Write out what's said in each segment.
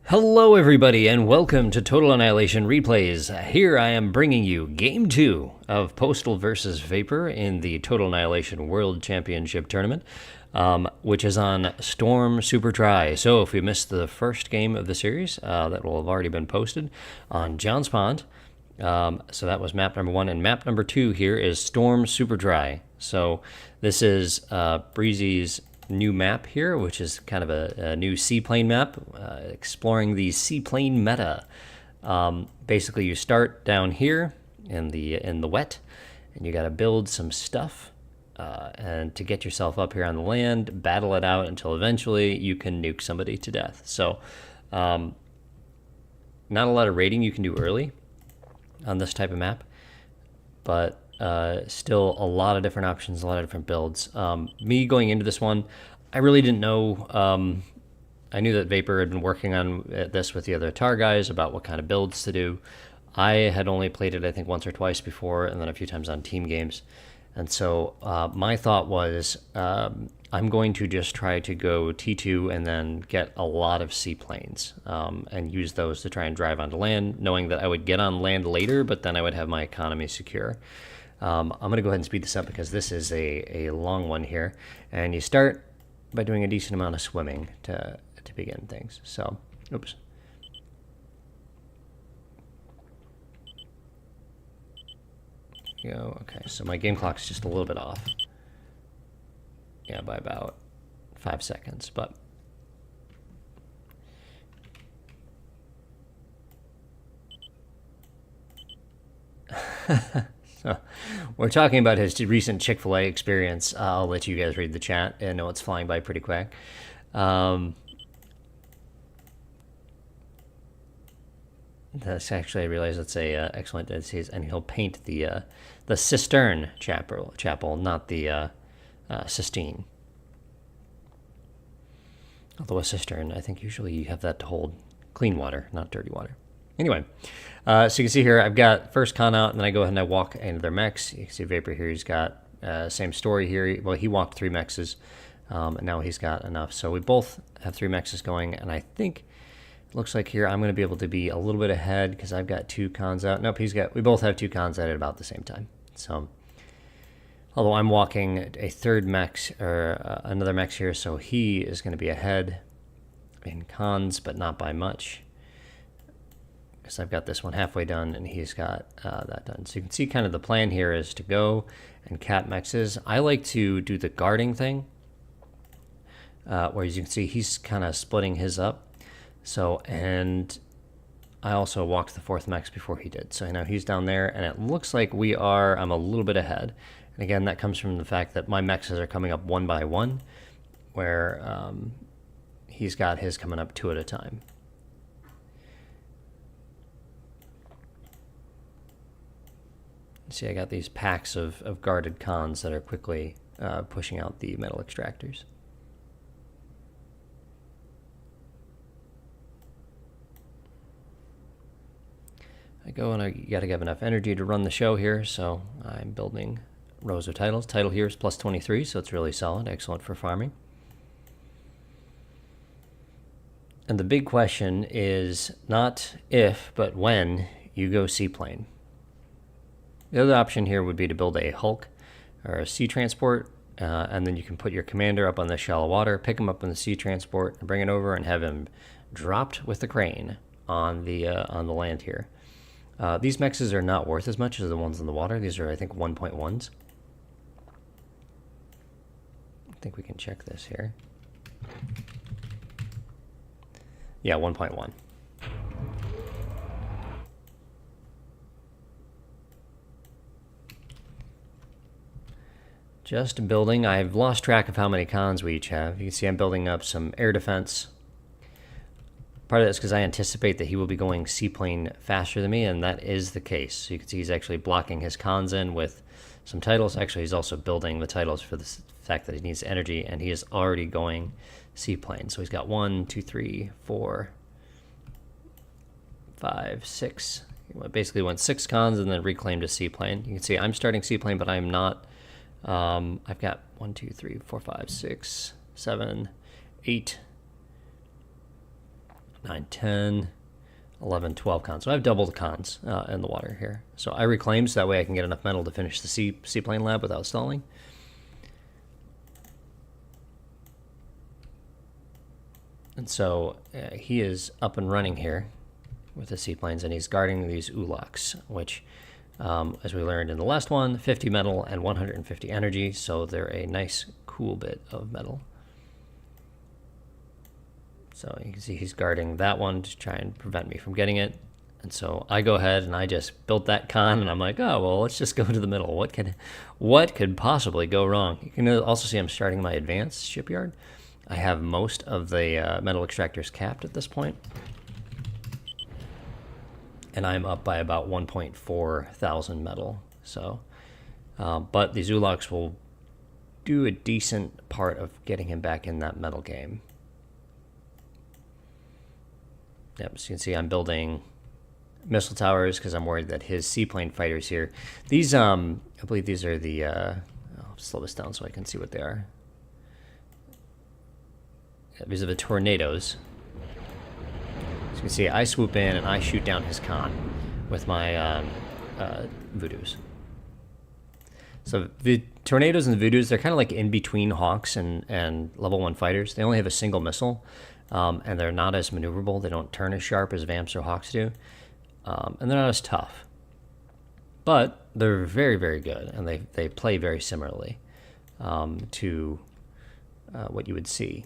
Hello everybody and welcome to Total Annihilation Replays. Here I am bringing you Game 2 of Postal vs. Vapor in the Total Annihilation World Championship Tournament, which is on Storm Super Dry. So if you missed the first game of the series, that will have already been posted on John's Pond. So that was map number 1, and map number 2 here is Storm Super Dry. So this is Breezy's new map here, which is kind of a new seaplane map, exploring the seaplane meta. Basically, you start down here in the wet, and you got to build some stuff, and to get yourself up here on the land, battle it out until eventually you can nuke somebody to death. So, not a lot of raiding you can do early on this type of map, but still a lot of different options, a lot of different builds. Me going into this one, I really didn't know. I knew that Vapor had been working on this with the other Tar guys about what kind of builds to do. I had only played it, I think, once or twice before, and then a few times on team games. And so my thought was, I'm going to just try to go T2 and then get a lot of seaplanes and use those to try and drive onto land, knowing that I would get on land later, but then I would have my economy secure. I'm going to go ahead and speed this up because this is a long one here. And you start by doing a decent amount of swimming to begin things. So, oops. Go. Okay, so my game clock's just a little bit off. Yeah, by about 5 seconds, but so we're talking about his recent Chick-fil-A experience. I'll let you guys read the chat. I know it's flying by pretty quick. That's actually, I realize that's a excellent. It says, and he'll paint the cistern chapel, not the Sistine. Although a cistern, I think usually you have that to hold clean water, not dirty water. Anyway, so you can see here, I've got first con out, and then I go ahead and I walk into their mechs. You can see Vapor here, he's got same story here. Well, he walked 3 mexes, and now he's got enough. So we both have 3 mexes going, and I think it looks like here I'm going to be able to be a little bit ahead because I've got 2 cons out. Nope, we both have 2 cons out at about the same time. So, although I'm walking a third mex, or another mex here, so he is going to be ahead in cons, but not by much, because I've got this one halfway done and he's got that done. So you can see kind of the plan here is to go and cap mexes. I like to do the guarding thing, where as you can see he's kind of splitting his up. So, and I also walked the 4th mex before he did. So now he's down there, and it looks like I'm a little bit ahead. And again, that comes from the fact that my mexes are coming up 1 by 1, where he's got his coming up 2 at a time. See, I got these packs of guarded cons that are quickly pushing out the metal extractors. I go and you got to have enough energy to run the show here, so I'm building rows of titles. Title here is plus 23, so it's really solid, excellent for farming. And the big question is not if, but when you go seaplane. The other option here would be to build a Hulk or a sea transport, and then you can put your commander up on the shallow water, pick him up on the sea transport, and bring it over and have him dropped with the crane on the land here. These mexes are not worth as much as the ones in the water. These are, I think, 1.1s. I think we can check this here. Yeah, 1.1. Just building. I've lost track of how many cons we each have. You can see I'm building up some air defense. Part of that's because I anticipate that he will be going seaplane faster than me, and that is the case. So you can see he's actually blocking his cons in with some titles. Actually, he's also building the titles for the fact that he needs energy, and he is already going seaplane. So he's got 1, 2, 3, 4, 5, 6. He basically went 6 cons and then reclaimed a seaplane. You can see I'm starting seaplane, but I'm not. I've got 1, 2, 3, 4, 5, 6, 7, 8, 9, 10, 11, 12 cons. So I've doubled the cons in the water here. So I reclaim so that way I can get enough metal to finish the seaplane lab without stalling. And so he is up and running here with the seaplanes, and he's guarding these ulaks, which, as we learned in the last one, 50 metal and 150 energy, so they're a nice, cool bit of metal. So you can see he's guarding that one to try and prevent me from getting it. And so I go ahead and I just built that con, and I'm like, oh, well, let's just go to the middle. What could possibly go wrong? You can also see I'm starting my advanced shipyard. I have most of the metal extractors capped at this point. And I'm up by about 1.4 thousand metal. So, but these ulaks will do a decent part of getting him back in that metal game. Yep, so you can see I'm building missile towers because I'm worried that his seaplane fighters here. These, I believe these are the, I'll slow this down so I can see what they are. Yeah, these are the tornadoes. So you can see I swoop in and I shoot down his con with my voodoos. So the tornadoes and the voodoos, they're kind of like in between Hawks and level 1 fighters. They only have a single missile, and they're not as maneuverable. They don't turn as sharp as Vamps or Hawks do, and they're not as tough. But they're very, very good, and they play very similarly to what you would see.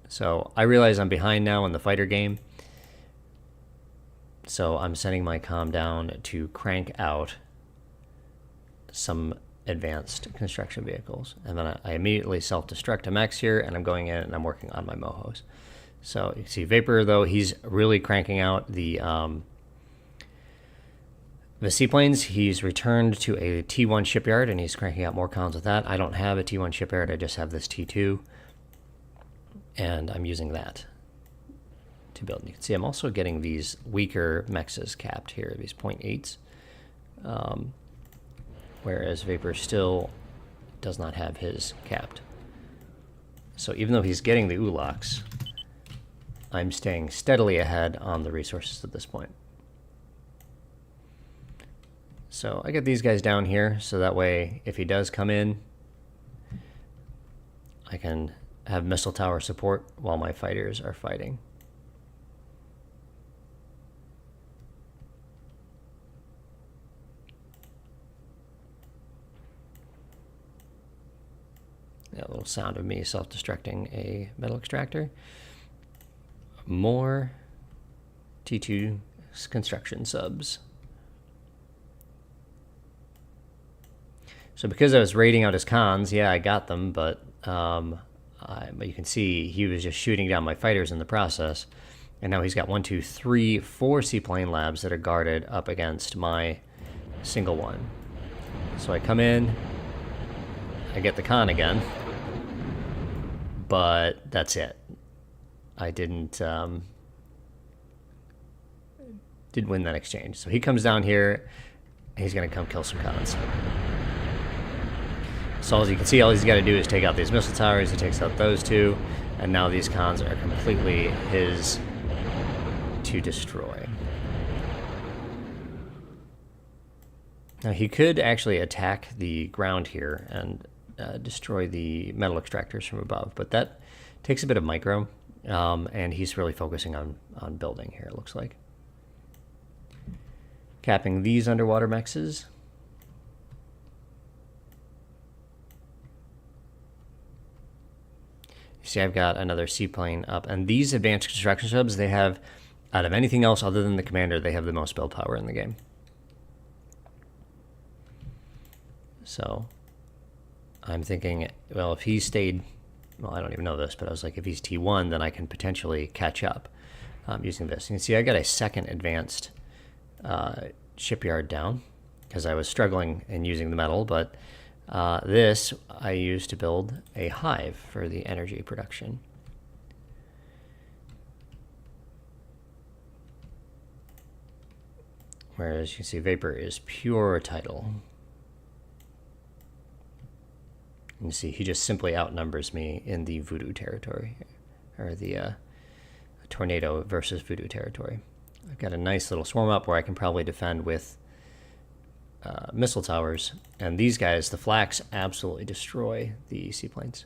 So I realize I'm behind now in the fighter game, so I'm sending my comm down to crank out some advanced construction vehicles. And then I immediately self-destruct to max here, and I'm going in and I'm working on my mohos. So you can see Vapor, though, he's really cranking out the seaplanes. He's returned to a T1 shipyard, and he's cranking out more cons with that. I don't have a T1 shipyard, I just have this T2. And I'm using that to build. And you can see I'm also getting these weaker mexes capped here, these 0.8s. Whereas Vapor still does not have his capped. So even though he's getting the ulaks, I'm staying steadily ahead on the resources at this point. So I get these guys down here, so that way if he does come in, I can have missile tower support while my fighters are fighting. Yeah, a little sound of me self-destructing a metal extractor. More T2 construction subs. So because I was raiding out his cons, yeah, I got them, but you can see he was just shooting down my fighters in the process. And now he's got 1, 2, 3, 4 seaplane labs that are guarded up against my single one. So I come in, I get the con again, but that's it. I didn't win that exchange. So he comes down here, and he's going to come kill some cons. So as you can see, all he's got to do is take out these missile towers. He takes out those two, and now these cons are completely his to destroy. Now he could actually attack the ground here and destroy the metal extractors from above, but that takes a bit of micro, and he's really focusing on building here, it looks like. Capping these underwater mexes. You see I've got another seaplane up, and these advanced construction subs, they have, out of anything else other than the commander, they have the most build power in the game. So I'm thinking, well, if he stayed, well, I don't even know this, but I was like, if he's T1, then I can potentially catch up using this. You can see I got a second advanced shipyard down because I was struggling in using the metal, but this I used to build a hive for the energy production. Whereas you can see Vapor is pure title. You see he just simply outnumbers me in the voodoo territory, or the tornado versus voodoo territory. I've got a nice little swarm up where I can probably defend with missile towers, and these guys, the flaks, absolutely destroy the seaplanes.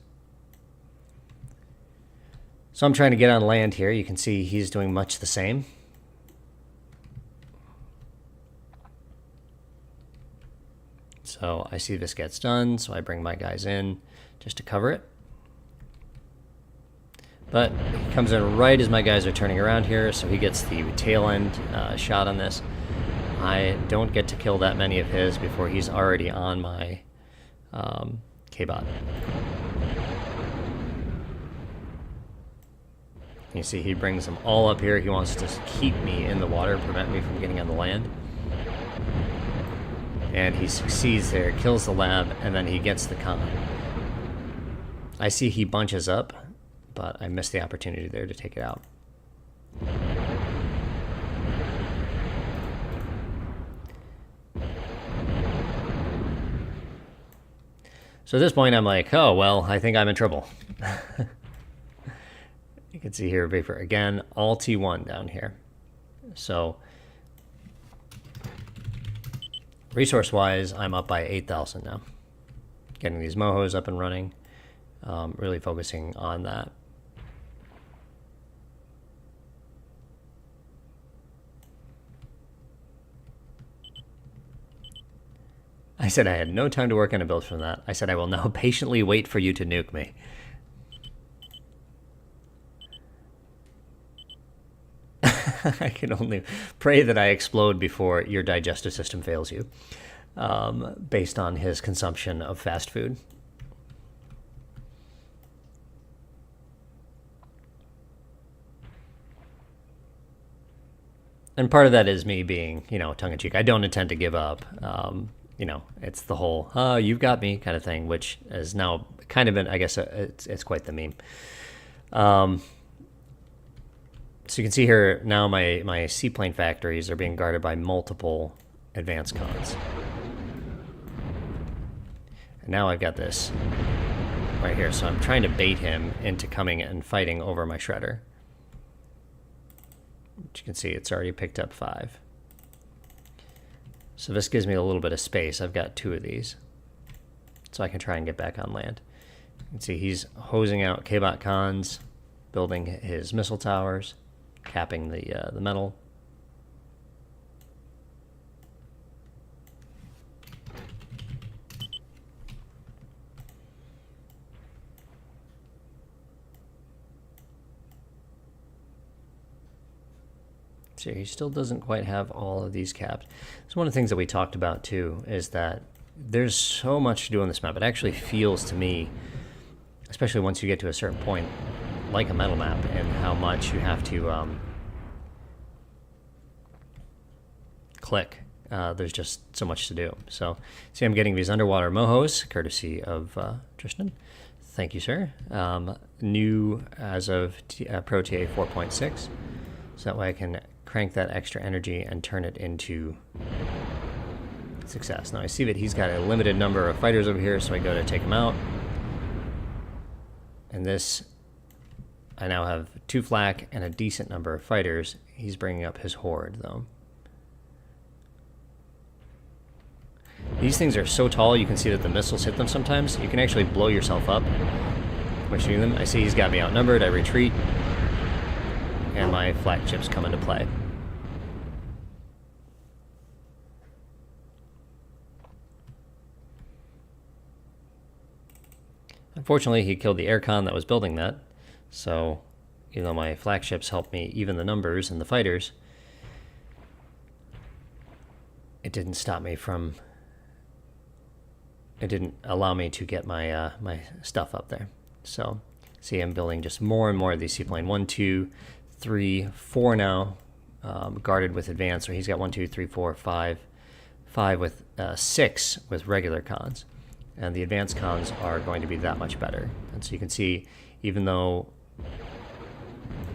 So I'm trying to get on land here. You can see he's doing much the same. So I see this gets done, so I bring my guys in just to cover it. But he comes in right as my guys are turning around here, so he gets the tail end shot on this. I don't get to kill that many of his before he's already on my K-bot. You see he brings them all up here. He wants to keep me in the water, prevent me from getting on the land. And he succeeds there, kills the lab, and then he gets the con. I see he bunches up, but I missed the opportunity there to take it out. So at this point, I'm like, oh, well, I think I'm in trouble. You can see here, Vapor, again, all T1 down here. So resource-wise, I'm up by 8,000 now. Getting these mohos up and running, really focusing on that. I said I had no time to work on a build from that. I said I will now patiently wait for you to nuke me. I can only pray that I explode before your digestive system fails you, based on his consumption of fast food. And part of that is me being, tongue-in-cheek. I don't intend to give up. It's the whole, oh, you've got me kind of thing, which is now kind of been, I guess, it's quite the meme. So you can see here now my seaplane factories are being guarded by multiple advanced cons. And now I've got this right here, so I'm trying to bait him into coming and fighting over my shredder. Which you can see it's already picked up 5. So this gives me a little bit of space. I've got 2 of these. So I can try and get back on land. You can see he's hosing out K-bot cons, building his missile towers, capping the metal. So he still doesn't quite have all of these capped. So one of the things that we talked about too is that there's so much to do on this map. It actually feels to me, especially once you get to a certain point, like a metal map, and how much you have to click. There's just so much to do. So see, I'm getting these underwater mohos, courtesy of Tristan. Thank you, sir. New as of ProTA 4.6. So that way I can crank that extra energy and turn it into success. Now I see that he's got a limited number of fighters over here, so I go to take him out. And this, I now have 2 flak and a decent number of fighters. He's bringing up his horde, though. These things are so tall, you can see that the missiles hit them sometimes. You can actually blow yourself up by shooting them. I see he's got me outnumbered. I retreat. And my flak chips come into play. Unfortunately, he killed the aircon that was building that, so even though my flagships helped me even the numbers and the fighters, it didn't stop me from, it didn't allow me to get my my stuff up there. So see, I'm building just more and more of these seaplane. 1, 2, 3, 4 now, guarded with advanced, so he's got 1, 2, 3, 4, 5 with 6 with regular cons. And the advanced cons are going to be that much better. And so you can see, even though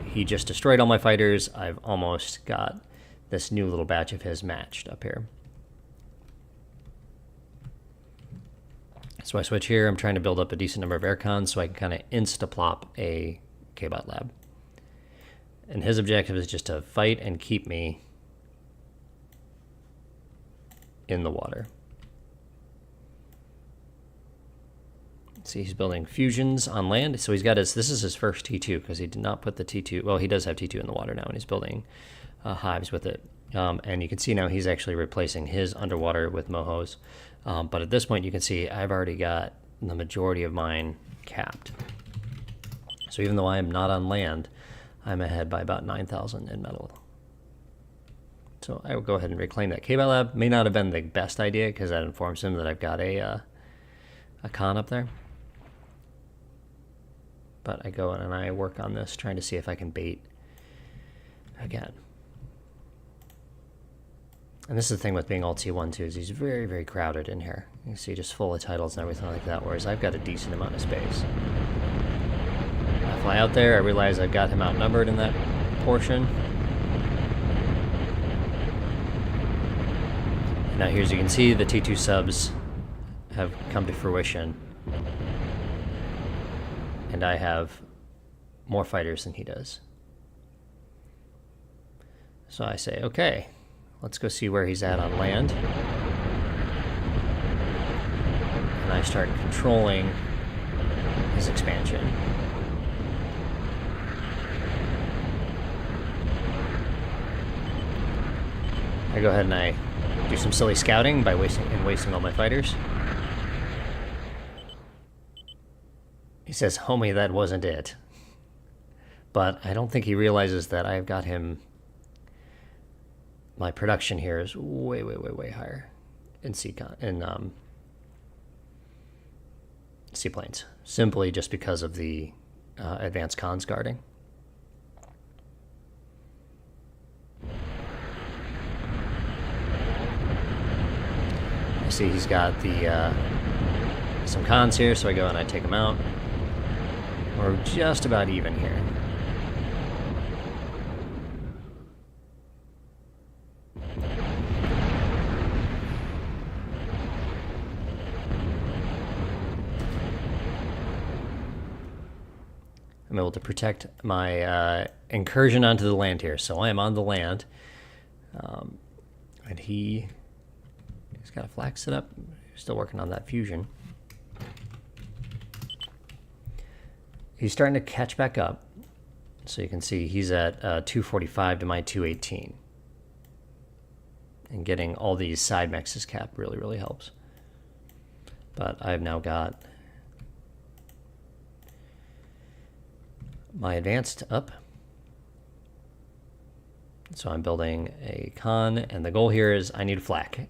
he just destroyed all my fighters, I've almost got this new little batch of his matched up here. So I switch here. I'm trying to build up a decent number of air cons so I can kind of insta-plop a K-bot lab. And his objective is just to fight and keep me in the water. See, he's building fusions on land. So he's got his, this is his first T2 because he did not put the T2, well, he does have T2 in the water now and he's building hives with it. And you can see now he's actually replacing his underwater with mohos. But at this point you can see I've already got the majority of mine capped. So even though I am not on land, I'm ahead by about 9,000 in metal. So I will go ahead and reclaim that K-Bot Lab. May not have been the best idea because that informs him that I've got a con up there. But I go in and I work on this, trying to see if I can bait again. And this is the thing with being alt T1 too, is he's very, very crowded in here. You can see just full of titles and everything like that, whereas I've got a decent amount of space. I fly out there, I realize I've got him outnumbered in that portion. Now here, as you can see, the T2 subs have come to fruition. And I have more fighters than he does. So I say, okay, let's go see where he's at on land. And I start controlling his expansion. I go ahead and I do some silly scouting by wasting all my fighters. He says, homie, that wasn't it. But I don't think he realizes that I've got him, my production here is way, way, way, way higher in seaplanes, simply just because of the advanced cons guarding. I see he's got the some cons here, so I go and I take them out. We're just about even here. I'm able to protect my incursion onto the land here. So I am on the land. And he's got a flak set up. Still working on that fusion. He's starting to catch back up. So you can see he's at 245 to my 218. And getting all these side mexes capped really, really helps. But I've now got my advanced up. So I'm building a con, and the goal here is I need a flak.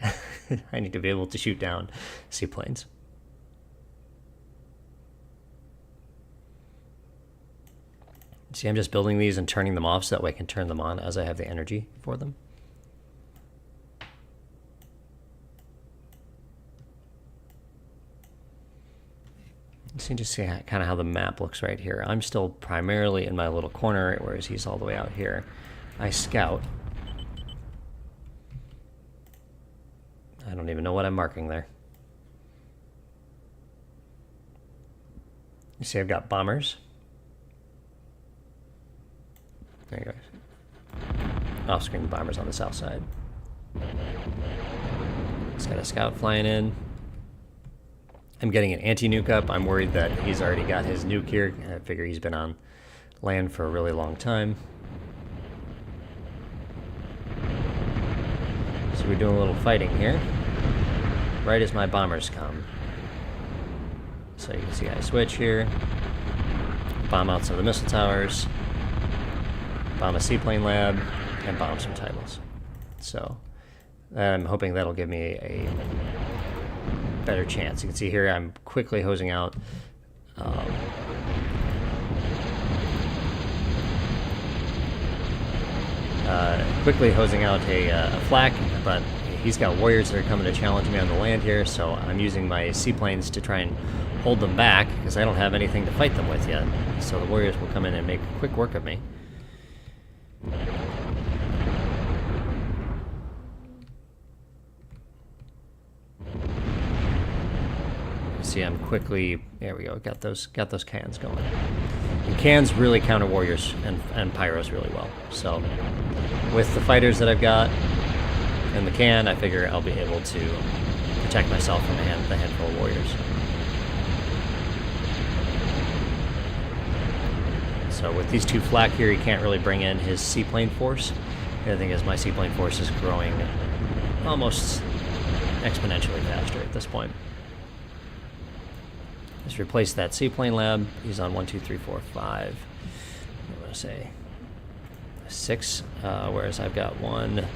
I need to be able to shoot down seaplanes. See, I'm just building these and turning them off so that way I can turn them on as I have the energy for them. So you just see kind of how the map looks right here. I'm still primarily in my little corner, whereas he's all the way out here. I scout. I don't even know what I'm marking there. You see I've got bombers. There you go. Off-screen bombers on the south side. It's got a scout flying in. I'm getting an anti-nuke up. I'm worried that he's already got his nuke here. I figure he's been on land for a really long time. So we're doing a little fighting here. Right as my bombers come. So you can see I switch here. Bomb out some of the missile towers. Bomb a seaplane lab. And bomb some titles. So I'm hoping that'll give me a better chance. You can see here I'm quickly hosing out a flak, but he's got warriors that are coming to challenge me on the land here, so I'm using my seaplanes to try and hold them back because I don't have anything to fight them with yet. So the warriors will come in and make quick work of me. See, I'm quickly, there we go, got those cans going. And cans really counter warriors and pyros really well. So with the fighters that I've got and the can, I figure I'll be able to protect myself from the handful of warriors. So with these two flak here, he can't really bring in his seaplane force. The other thing is my seaplane force is growing almost exponentially faster at this point. Let's replace that seaplane lab. He's on 1, 2, 3, 4, 5. I'm going to say 6, whereas I've got 1,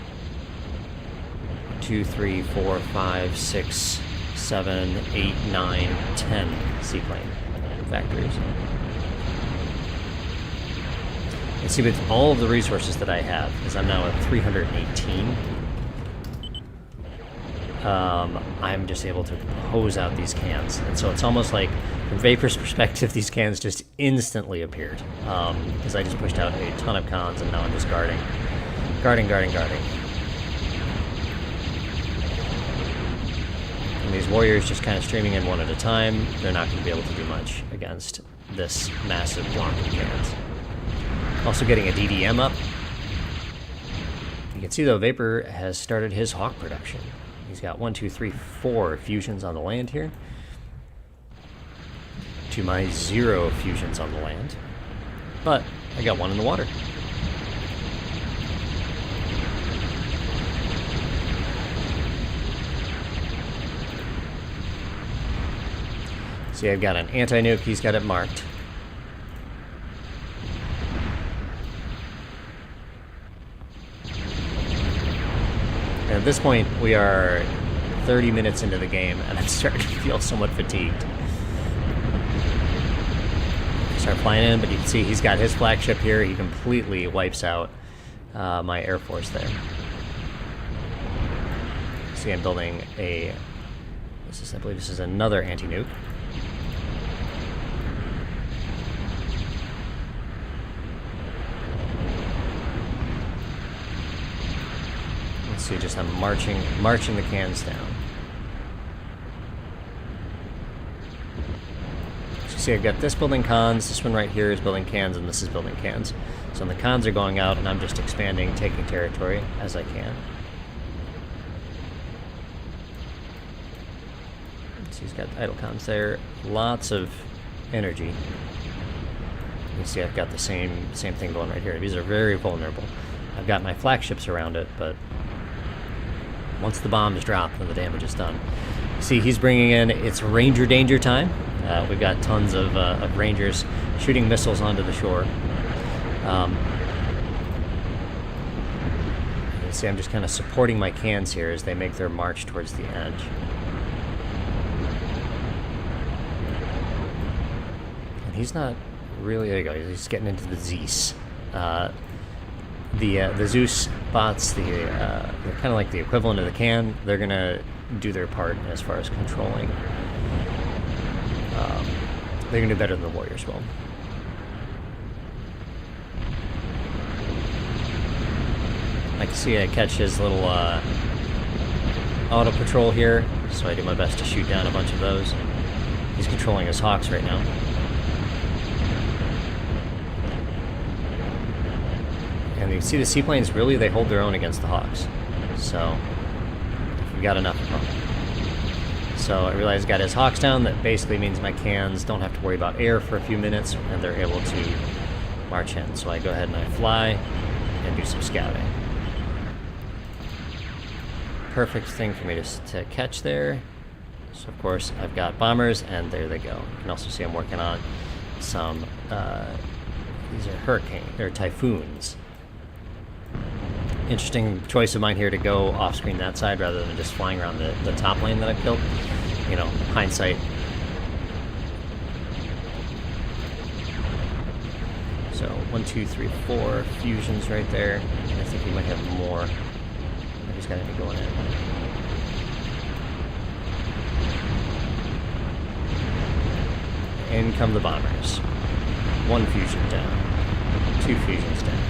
2, 3, 4, 5, 6, 7, 8, 9, 10 seaplane factories. And see, with all of the resources that I have, because I'm now at 318, I'm just able to hose out these cans. And so it's almost like, from Vapor's perspective, these cans just instantly appeared. Because I just pushed out a ton of cons, and now I'm just guarding. And these warriors just kind of streaming in one at a time. They're not going to be able to do much against this massive block of cans. Also getting a DDM up. You can see, though, Vapor has started his Hawk production. He's got 1, 2, 3, 4 fusions on the land here. To my 0 fusions on the land. But I got 1 in the water. See, I've got an anti-nuke. He's got it marked. And at this point, we are 30 minutes into the game, and I'm starting to feel somewhat fatigued. Start flying in, but you can see he's got his flagship here. He completely wipes out my Air Force there. See, I'm building a... I believe this is another anti-nuke. So just I'm marching the cans down. So you see, I've got this building cons, this one right here is building cans, and this is building cans. So the cons are going out, and I'm just expanding, taking territory as I can. So he's got idle cons there, lots of energy. You see, I've got the same thing going right here. These are very vulnerable. I've got my flagships around it, but once the bombs drop, then the damage is done. See, he's bringing in, it's Ranger danger time. We've got tons of Rangers shooting missiles onto the shore. You see, I'm just kind of supporting my cans here as they make their march towards the edge. And he's not really, there you go, he's getting into the Zeus. The Zeus bots, they're kind of like the equivalent of the can. They're going to do their part as far as controlling. They're going to do better than the Warriors will. I can see I catch his little auto patrol here, so I do my best to shoot down a bunch of those. He's controlling his Hawks right now. And you can see the seaplanes, really, they hold their own against the Hawks. So, we've got enough of them. So I realize he's got his Hawks down. That basically means my cans don't have to worry about air for a few minutes, and they're able to march in. So I go ahead and I fly and do some scouting. Perfect thing for me to catch there. So of course I've got bombers, and there they go. You can also see I'm working on some, these are hurricanes, or typhoons. Interesting choice of mine here to go off screen that side rather than just flying around the top lane that I've built. You know, hindsight. So 1, 2, 3, 4 fusions right there. And I think we might have more. I just got to be going in. In come the bombers. 1 fusion down. 2 fusions down.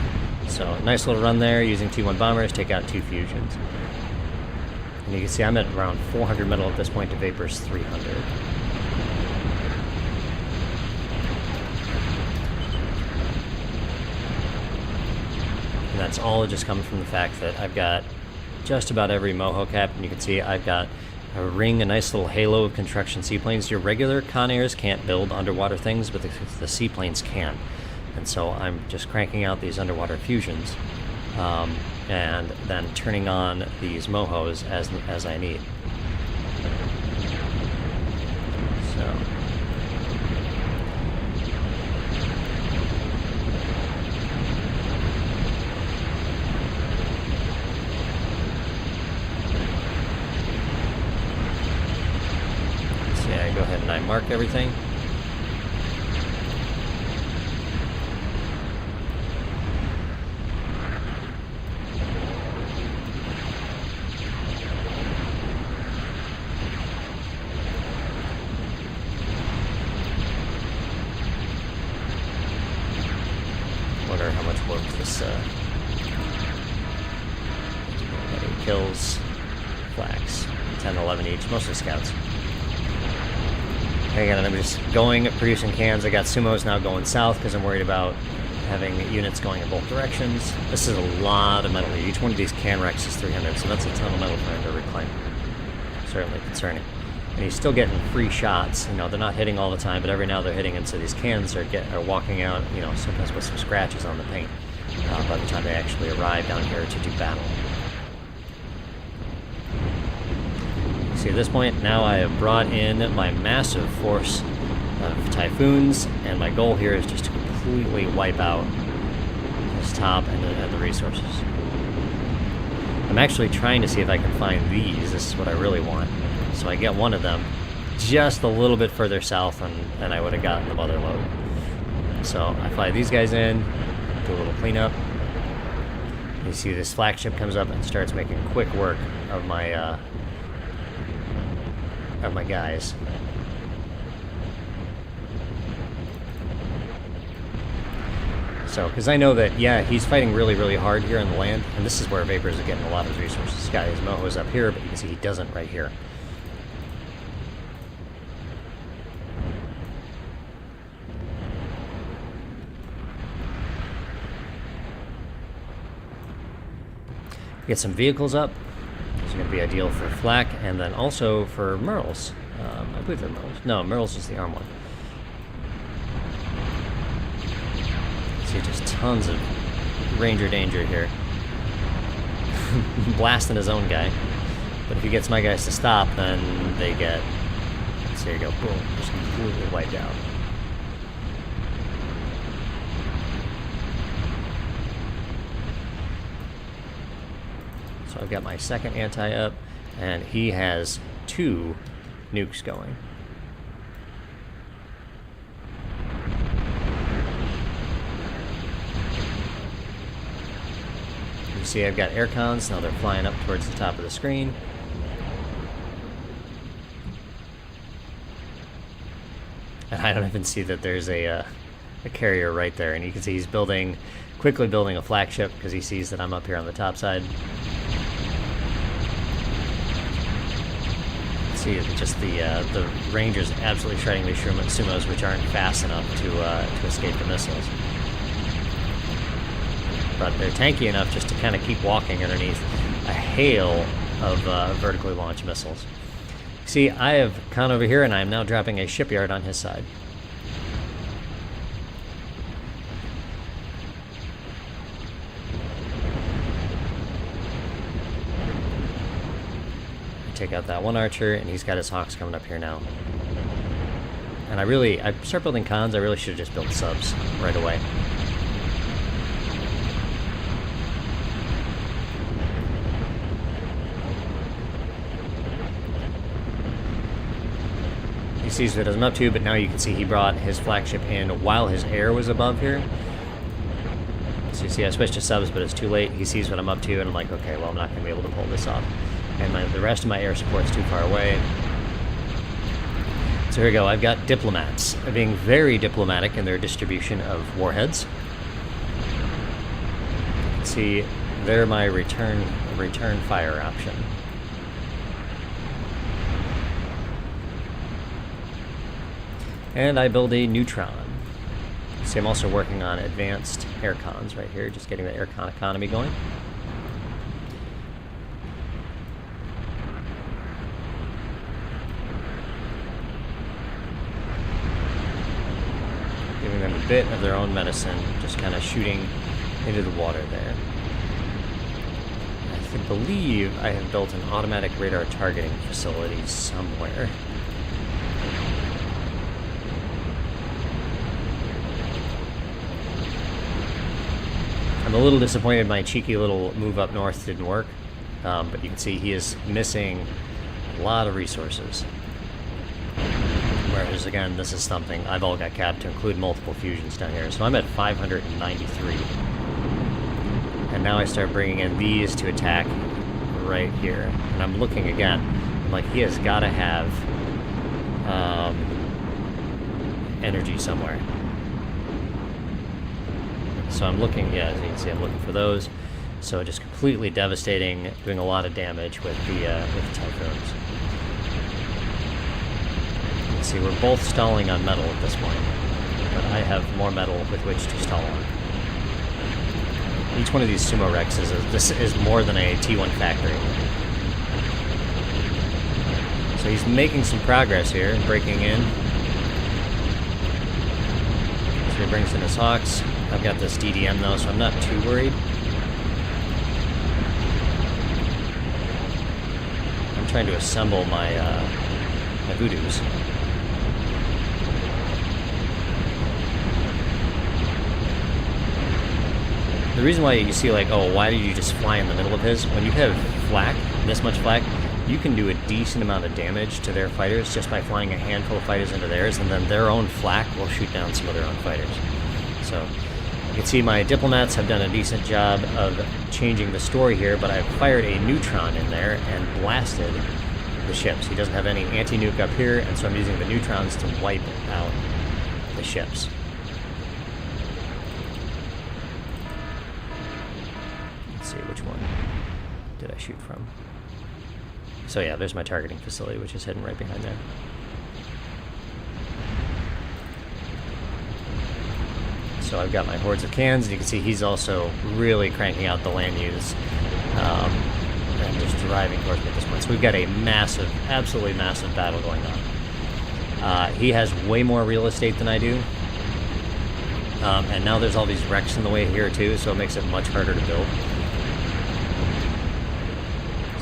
So nice little run there using T1 bombers, take out 2 fusions. And you can see I'm at around 400 metal at this point to Vapor's 300. And that's all just coming from the fact that I've got just about every moho cap, and you can see I've got a ring, a nice little halo of construction seaplanes. Your regular Conairs can't build underwater things, but the seaplanes can. And so I'm just cranking out these underwater fusions, and then turning on these mohos as I need. So. Go ahead and I mark everything. Wonder how much work this kills. Flax, 10, 11 each, mostly scouts. Again, I'm just producing cans. I got sumos now going south because I'm worried about having units going in both directions. This is a lot of metal here. Each one of these can wrecks is 300, so that's a ton of metal for him to reclaim. Certainly concerning. And he's still getting free shots. You know, they're not hitting all the time, but every now they're hitting, and so these cans are walking out, you know, sometimes with some scratches on the paint by the time they actually arrive down here to do battle. See, at this point, now I have brought in my massive force of Typhoons, and my goal here is just to completely wipe out this top and the resources. I'm actually trying to see if I can find these. This is what I really want. So I get one of them just a little bit further south than I would have gotten the mother load. So I fly these guys in, do a little cleanup. You see this flagship comes up and starts making quick work of my guys. So, because I know that, yeah, he's fighting really, really hard here on the land, and this is where Vapors are getting a lot of his resources. This guy, his moho is up here, but you can see he doesn't right here. Get some vehicles up. It's going to be ideal for flak, and then also for Merles. I believe they're Merles. No, Merles is the arm one. See, just tons of Ranger danger here. Blasting his own guy. But if he gets my guys to stop, then they get... So there you go, boom, just completely wiped out. So I've got my second anti up, and he has 2 nukes going. You see I've got air cons, now they're flying up towards the top of the screen. And I don't even see that there's a carrier right there, and you can see he's quickly building a flagship because he sees that I'm up here on the top side. See, just the Rangers absolutely shredding these sumos, which aren't fast enough to escape the missiles. But they're tanky enough just to kind of keep walking underneath a hail of vertically launched missiles. See, I have Khan over here, and I am now dropping a shipyard on his side. Take out that one archer, and he's got his hawks coming up here now. And I start building cons. I really should have just built subs right away. He sees what I'm up to, but now you can see he brought his flagship in while his air was above here. So you see I switched to subs, but it's too late. He sees what I'm up to, and I'm like, okay, well, I'm not going to be able to pull this off. And the rest of my air support's too far away. So here we go. I've got diplomats. They're being very diplomatic in their distribution of warheads. You can see they're my return fire option. And I build a neutron. See, I'm also working on advanced air cons right here, just getting the air con economy going. Giving them a bit of their own medicine, just kind of shooting into the water there. I believe I have built an automatic radar targeting facility somewhere. I'm a little disappointed my cheeky little move up north didn't work, but you can see he is missing a lot of resources. Whereas, again, this is something I've all got capped to include multiple fusions down here. So I'm at 593. And now I start bringing in these to attack right here. And I'm looking again. I'm like, he has got to have energy somewhere. So I'm looking, yeah, as you can see, I'm looking for those. So just completely devastating, doing a lot of damage with the typhoons. You can see we're both stalling on metal at this point, but I have more metal with which to stall on. Each one of these Sumo Rexes this is more than a T1 factory. So he's making some progress here, breaking in. So he brings in his Hawks. I've got this DDM though, so I'm not too worried. I'm trying to assemble my my Voodoos. The reason why you see like, oh, why did you just fly in the middle of his? When you have flak, this much flak, you can do a decent amount of damage to their fighters just by flying a handful of fighters into theirs, and then their own flak will shoot down some of their own fighters. So you can see my diplomats have done a decent job of changing the story here, but I've fired a neutron in there and blasted the ships. He doesn't have any anti-nuke up here, and so I'm using the neutrons to wipe out the ships. Let's see, which one did I shoot from? So yeah, there's my targeting facility, which is hidden right behind there. So I've got my hordes of cans, and you can see he's also really cranking out the land use and just driving towards me at this point. So we've got a massive, absolutely massive battle going on. He has way more real estate than I do, and now there's all these wrecks in the way here too, so it makes it much harder to build.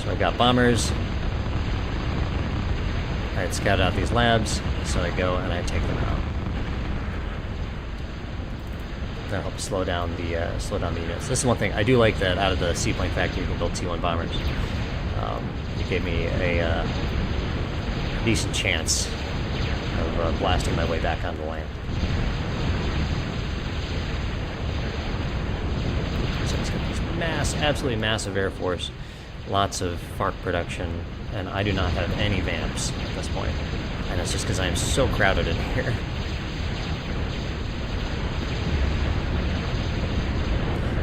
So I've got bombers. I had scouted out these labs, so I go and I take them out. That helps slow down the units. This is one thing I do like, that out of the Seaplane factory you can build T1 bombers. It gave me a decent chance of blasting my way back onto land. So it's got this absolutely massive air force, lots of FARC production, and I do not have any vamps at this point. And it's just because I am so crowded in here.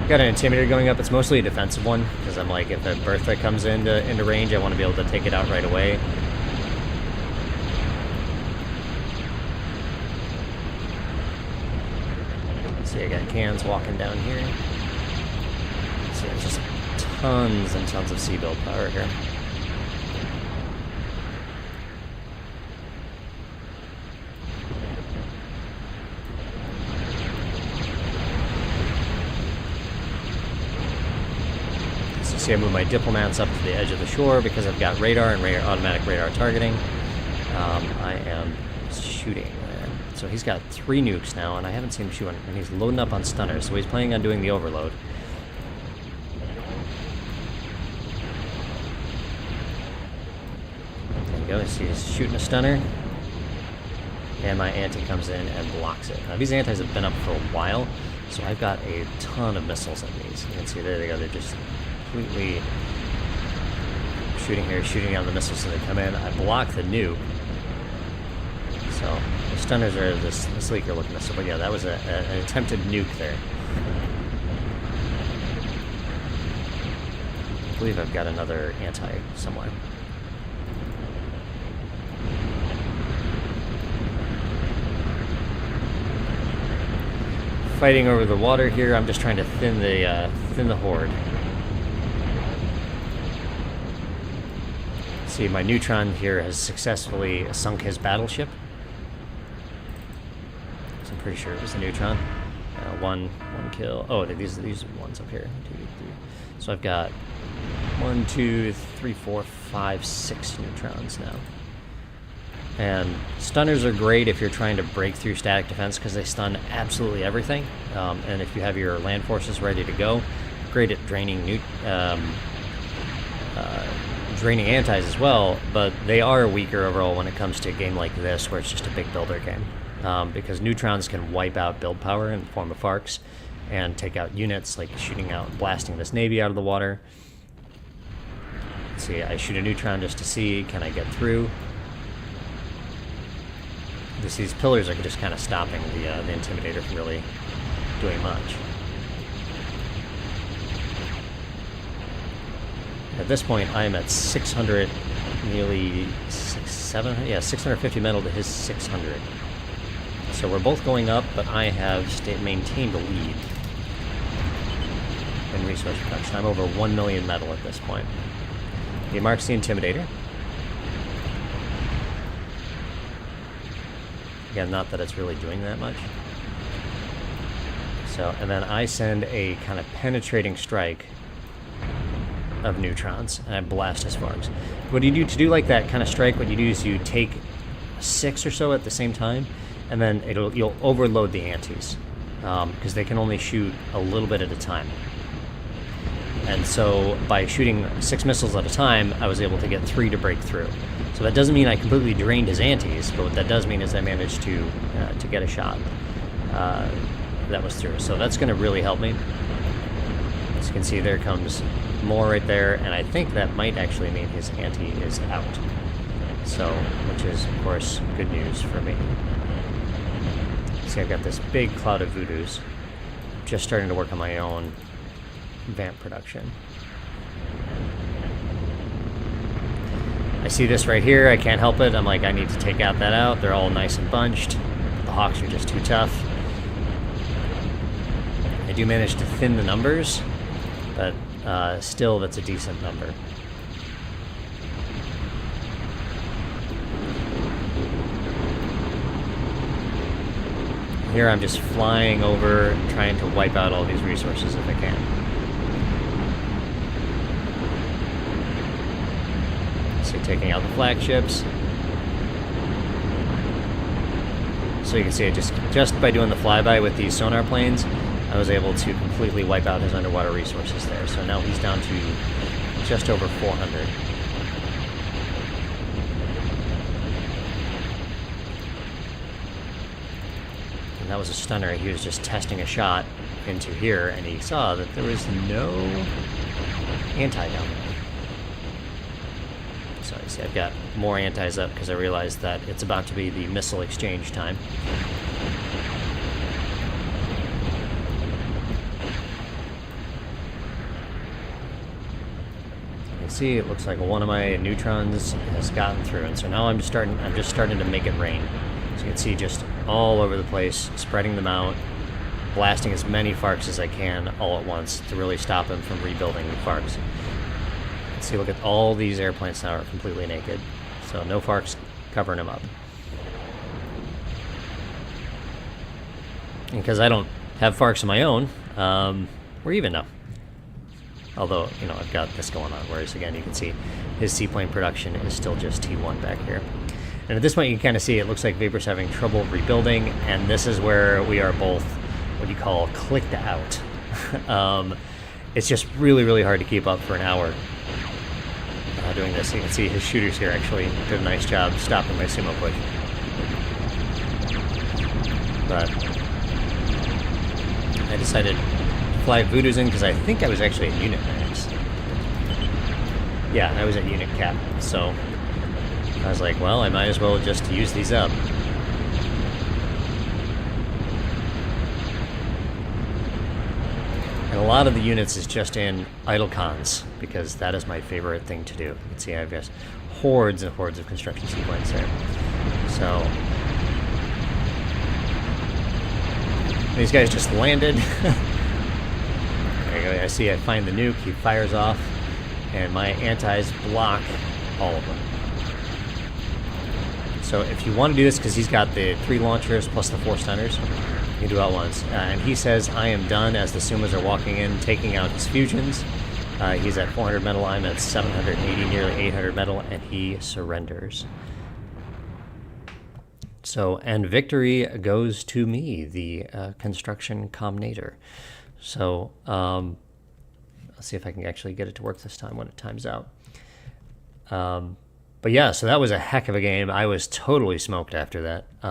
Got an Intimidator going up. It's mostly a defensive one, because I'm like, if a Bertha comes into range, I want to be able to take it out right away. See, I got cans walking down here. See, there's just tons and tons of sea-build power here. See, I move my diplomats up to the edge of the shore because I've got radar and automatic radar targeting. I am shooting there. So he's got 3 nukes now, and I haven't seen him shoot one, and he's loading up on stunners, so he's planning on doing the overload. There you go, see he's shooting a stunner, and my anti comes in and blocks it. Now these antis have been up for a while, so I've got a ton of missiles in these. You can see there they go, they're just completely shooting here, shooting down the missiles as they come in. I block the nuke. So the stunners are this sleeker looking missile, but yeah, that was an attempted nuke there. I believe I've got another anti somewhere. fighting over the water here. I'm just trying to thin the horde. See, my neutron here has successfully sunk his battleship. So I'm pretty sure it was the neutron. One kill. Oh, these are ones up here. 2, 3. So I've got 1, 2, 3, 4, 5, 6 neutrons now. And stunners are great if you're trying to break through static defense because they stun absolutely everything. And if you have your land forces ready to go, great at draining draining antis as well. But they are weaker overall when it comes to a game like this, where it's just a big builder game. Because neutrons can wipe out build power in the form of FFARCs and take out units, like shooting out, blasting this Navy out of the water. Let's see, I shoot a neutron just to see, can I get through? These pillars are just kind of stopping the Intimidator from really doing much. At this point, I'm at 600, nearly 650 metal to his 600. So we're both going up, but I have maintained a lead in resource production. I'm over 1 million metal at this point. He marks the Intimidator. Again, not that it's really doing that much. So, and then I send a kind of penetrating strike of neutrons, and I blast his FFARCs. What you do to do like that kind of strike, what you do is you take 6 or so at the same time, and then you'll overload the antis, because they can only shoot a little bit at a time. And so by shooting 6 missiles at a time, I was able to get 3 to break through. So that doesn't mean I completely drained his antis, but what that does mean is I managed to get a shot that was through. So that's going to really help me. As you can see, there comes more right there, and I think that might actually mean his anti is out. So, which is, of course, good news for me. See, I've got this big cloud of voodoos. Just starting to work on my own vamp production. I see this right here, I can't help it. I'm like, I need to take out that out. They're all nice and bunched. The Hawks are just too tough. I do manage to thin the numbers, but still that's a decent number. Here I'm just flying over, trying to wipe out all these resources if I can. So taking out the flagships. So you can see it just by doing the flyby with these sonar planes, I was able to completely wipe out his underwater resources there. So now he's down to just over 400. And that was a stunner. He was just testing a shot into here, and he saw that there was no anti down there. So you see I've got more antis up because I realized that it's about to be the missile exchange time. See, it looks like one of my neutrons has gotten through, and so now I'm just starting to make it rain. So you can see just all over the place, spreading them out, blasting as many FFARCs as I can all at once to really stop him from rebuilding the FFARCs. See, look at all these airplanes now are completely naked, so no FFARCs covering them up. And because I don't have FFARCs of my own, we're even now. Although, you know, I've got this going on, whereas again, you can see his seaplane production is still just T1 back here. And at this point, you can kind of see it looks like Vapor's having trouble rebuilding, and this is where we are both what you call clicked out. It's just really, really hard to keep up for an hour doing this. You can see his shooters here actually did a nice job stopping my sumo push. But I decided fly voodoos in because I think I was actually at unit max. Yeah, I was at unit cap, so I was like, well, I might as well just use these up. And a lot of the units is just in idle cons, because that is my favorite thing to do. You can see I've got hordes and hordes of construction sequence there. So These guys just landed. There you go. I see I find the nuke. He fires off. And my antis block all of them. So if you want to do this, because he's got the 3 launchers plus the 4 stunners, you can do it all once. And he says, I am done, as the Sumas are walking in, taking out his fusions. He's at 400 metal, I'm at 780, nearly 800 metal, and he surrenders. So, and victory goes to me, the construction combinator. So, let's see if I can actually get it to work this time when it times out. But yeah, so that was a heck of a game. I was totally smoked after that.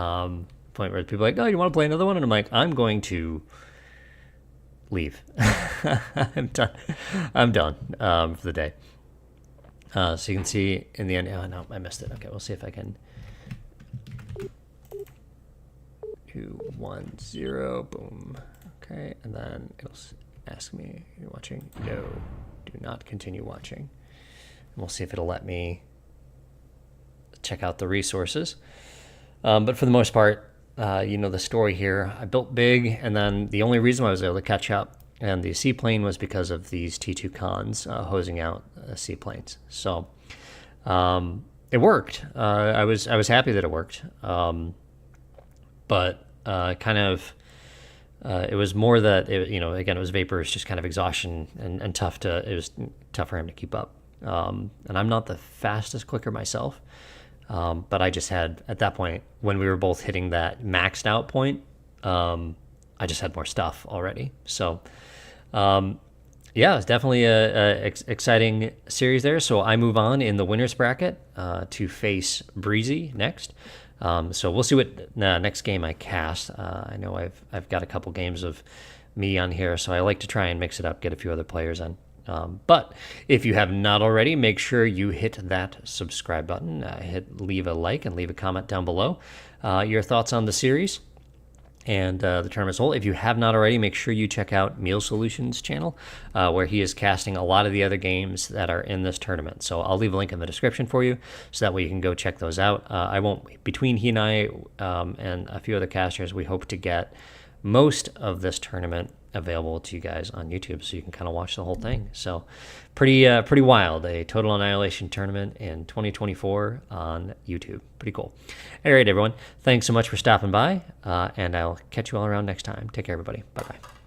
Point where people are like, oh, you want to play another one? And I'm like, I'm going to leave. I'm done. I'm done for the day. So you can see in the end, oh no, I missed it. Okay, we'll see if I can. 2, 1, 0, boom. Okay, and then it'll ask me, are you watching? No, do not continue watching. And we'll see if it'll let me check out the resources. But for the most part, you know the story here. I built big, and then the only reason I was able to catch up and the seaplane was because of these T2 cons hosing out seaplanes. So it worked. I was happy that it worked. But kind of, it was more that, again, it was Vapor's just kind of exhaustion and it was tough for him to keep up. And I'm not the fastest clicker myself, but I just had, at that point, when we were both hitting that maxed out point, I just had more stuff already. So, yeah, it's definitely a exciting series there. So I move on in the winners bracket to face Breezy next. So we'll see what next game I cast. I know I've got a couple games of me on here, so I like to try and mix it up, get a few other players in. But if you have not already, make sure you hit that subscribe button, leave a like, and leave a comment down below. Your thoughts on the series and the tournament as a whole. If you have not already, make sure you check out Meal Solutions' channel, where he is casting a lot of the other games that are in this tournament. So I'll leave a link in the description for you, so that way you can go check those out. Between he and I and a few other casters, we hope to get most of this tournament available to you guys on YouTube, so you can kind of watch the whole thing. So pretty wild, a Total Annihilation tournament in 2024 on YouTube. Pretty cool. All right, everyone, thanks so much for stopping by, and I'll catch you all around next time. Take care, everybody. Bye-bye.